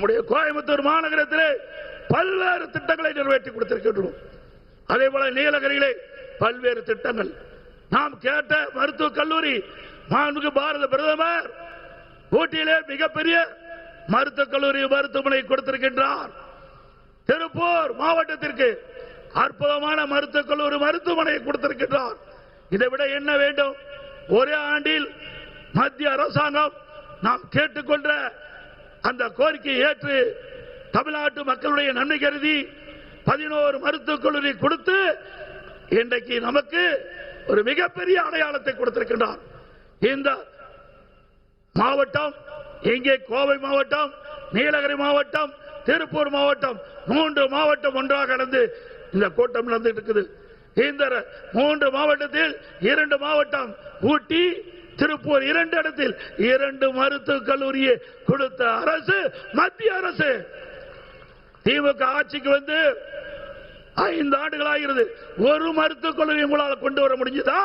நம்முடைய கோயம்புத்தூர் மாநகரத்திலே பல்வேறு திட்டங்களை நிறைவேற்றி கொடுத்திருக்கின்றோம். அதே போல நீலகிரியிலே பல்வேறு திட்டங்கள். நாம் கேட்ட மருத்துவக் கல்லூரி மாண்புமிகு பாரத பிரதமர் ஊட்டியிலே மிகப்பெரிய மருத்துவக் கல்லூரி மருத்துவமனை கொடுத்திருக்கின்றார். திருப்பூர் மாவட்டத்திற்கு அற்புதமான மருத்துவக் கல்லூரி மருத்துவமனை கொடுத்திருக்கின்றார். இதை விட என்ன வேண்டும்? ஒரே ஆண்டில் மத்திய அரசாங்கம் நாம் கேட்டுக்கொண்ட அந்த கோரிக்கையை ஏற்று தமிழ்நாட்டு மக்களுடைய நன்மை கருதி 11 மருத்துவக் கல்லூரி கொடுத்து இன்றைக்கு நமக்கு ஒரு மிகப்பெரிய அடையாளத்தை கொடுத்திருக்கின்றார். இந்த மாவட்டம் இங்கே கோவை மாவட்டம், நீலகிரி மாவட்டம், திருப்பூர் மாவட்டம் 3 மாவட்டம் ஒன்றாக கலந்து இந்த கூட்டம் நடந்துட்டு இருக்குது. இந்த 3 மாவட்டத்தில் 2 மாவட்டம் ஊட்டி, திருப்பூர் 2 இடத்தில் 2 மருத்துவக் கல்லூரியை கொடுத்த அரசு மத்திய அரசு. திமுக ஆட்சிக்கு வந்து 5 ஆண்டுகள் ஆகிறது. ஒரு மருத்துவக் கல்லூரி உங்களால் கொண்டு வர முடிஞ்சதா?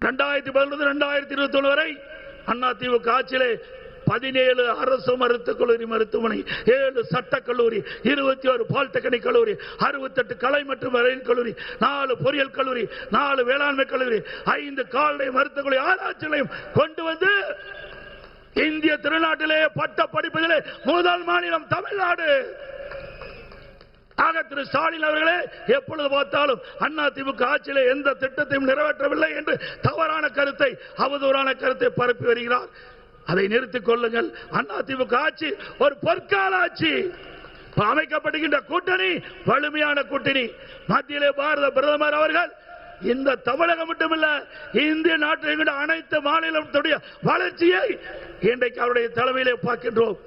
2011-2021 வரை அண்ணா திமுக ஆட்சியிலே 17 அரசு மருத்துவக் கல்லூரி மருத்துவமனை, 7 சட்டக் கல்லூரி, 21 பாலிடெக்னிக் கல்லூரி, 68 கலை மற்றும் அறிவியல் கல்லூரி, 4 பொறியியல் கல்லூரி, 4 வேளாண்மை கல்லூரி, 5 கால்நடை மருத்துவக் கல்லூரி ஆராய்ச்சி நிலையம் கொண்டு வந்து இந்திய திருநாட்டிலே பட்ட படிப்புகளே முதல் மாநிலம் தமிழ்நாடு. ஆக திரு ஸ்டாலின் அவர்களே எப்பொழுது பார்த்தாலும் அண்ணா திமுக ஆட்சியிலே எந்த திட்டத்தையும் நிறைவேற்றவில்லை என்று தவறான கருத்தை, அவதூறான கருத்தை பரப்பி வருகிறார். அதை நிறுத்திக் கொள்ளுங்கள். அண்ணா திமுக ஆட்சி ஒரு பொற்கால ஆட்சி. அமைக்கப்படுகின்ற கூட்டணி வலிமையான கூட்டணி. மத்தியிலே பாரத பிரதமர் அவர்கள் இந்த தமிழகம் மட்டுமல்ல இந்திய நாட்டில் அனைத்து மாநிலத்துடைய வளர்ச்சியை இன்றைக்கு அவருடைய தலைமையிலே பார்க்கின்றோம்.